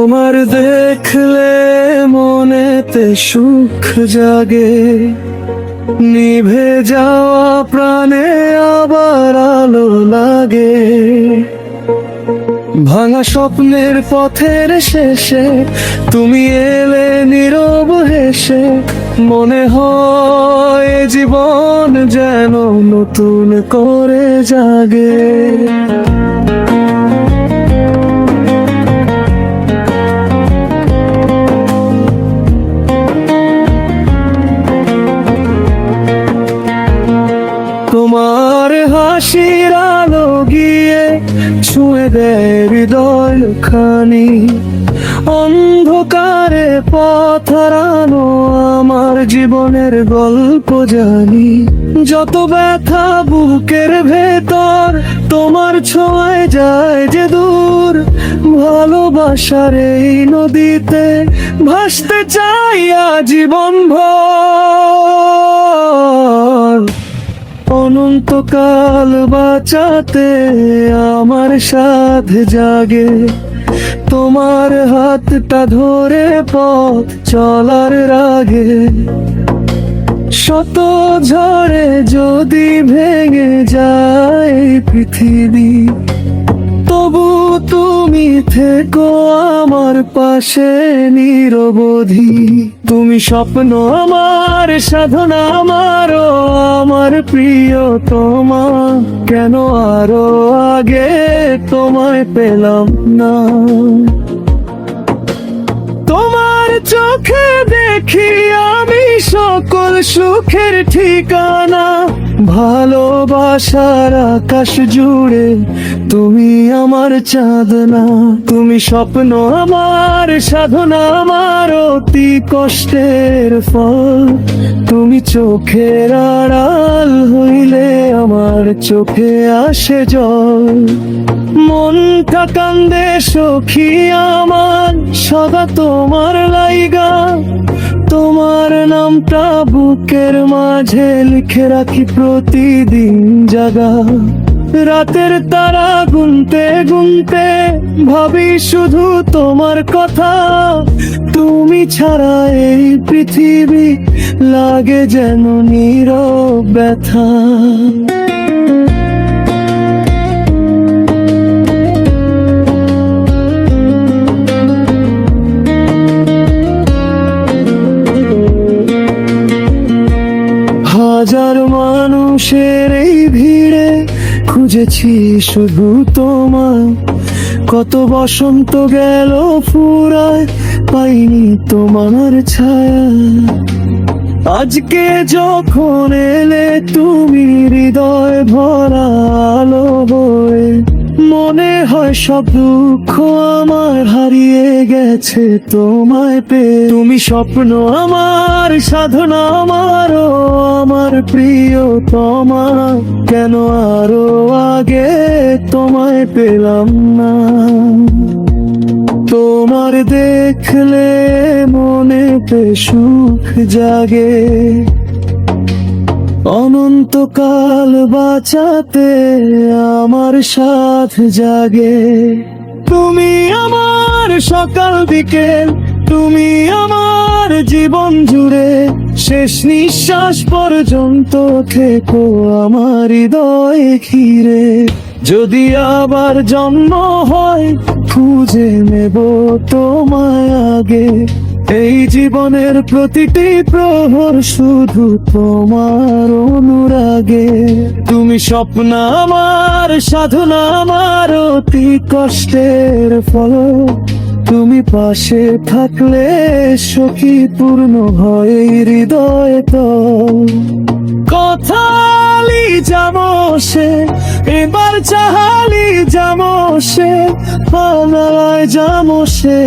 তোমার দেখলে মনেতে সুখ জাগে, নিভে যাওয়া প্রাণে আবার আলো লাগে। ভাঙা স্বপ্নের পথের শেষে তুমি এলে নীরব হেসে, মনে হয় জীবন যেন নতুন করে জাগে। তোমার হাসির আলো গিয়ে ছুঁয়ে দেয় হৃদয় খানি, অন্ধকারে পথ হারানো আমার জীবনের গল্প জানি। যত ব্যথা বুকের ভেতর তোমার ছোঁয়ায় যায় যে দূর, ভালোবাসার এই নদীতে ভাসতে চাই আজীবন ভর। অনন্তকাল বাঁচাতে আমার সাথে জাগে, তোমার হাতটা ধরে পথ চলার রাগে। শত ঝড়ে যদি ভেঙে যায় পৃথিবী, তবু তুমি থেকো আমার পাশে নিরবধি। তুমি স্বপ্ন আমার, সাধনা আমারও, আমার প্রিয় তোমা। কেন আরো আগে তোমায় পেলাম না? তোমার চোখে দেখি আমি সকল সুখের ঠিকানা। ভালোবাসার আকাশ জুড়ে তুমি আমার চাঁদনা। তুমি স্বপ্ন আমার, সাধনা আমার, অতি কষ্টের ফল। তুমি চোখের আড়াল হইলে আমার চোখে আসে জল। মনটা কান্দে সখী আমার সদা তোমার লাইগা। তোমার নামটা বুকের মাঝে লিখে রাখি প্রতিদিন জাগা। রাতের তারা গুনতে গুনতে ভাবি শুধু তোমার কথা। তুমি ছাড়া এই পৃথিবী লাগে যেন নীরব ব্যথা। হাজার মানুষের এই ভিড়ে খুঁজেছি শুধু তোমায়। কত বসন্ত গেল ফুরায়, পাইনি তোমার ছায়া। আজকে যখন এলে তুমি হৃদয় ভরা আলো হয়ে, মনে হয় সব দুঃখ আমার হারিয়ে গেছে তোমায় পেয়ে। তুমি স্বপ্ন আমার, সাধনা আমারও, আমার প্রিয় তোমা। কেন আরো আগে তোমায় পেলাম না? তোমার দেখলে মনেতে সুখ জাগে, অনন্তকাল বাঁচাতে আমার সাথ জাগে। তুমি আমার সকাল বিকেল, তুমি আমার জীবন জুড়ে। শেষ নিঃশ্বাস পর্যন্ত থেকো আমার হৃদয় ঘিরে। যদি আবার জন্ম হয় খুঁজে নেব তোমায় আগে। এই জীবনের প্রতিটি প্রহর শুধু তোমার অনুরাগে। তুমি স্বপ্ন আমার, সাধনা আমার, অতি কষ্টের ফল। তুমি পাশে থাকলে সখী পূর্ণ হয় হৃদয় তো। কথালি জামসে এবার চাহালি জামসে, পালায় জামসে।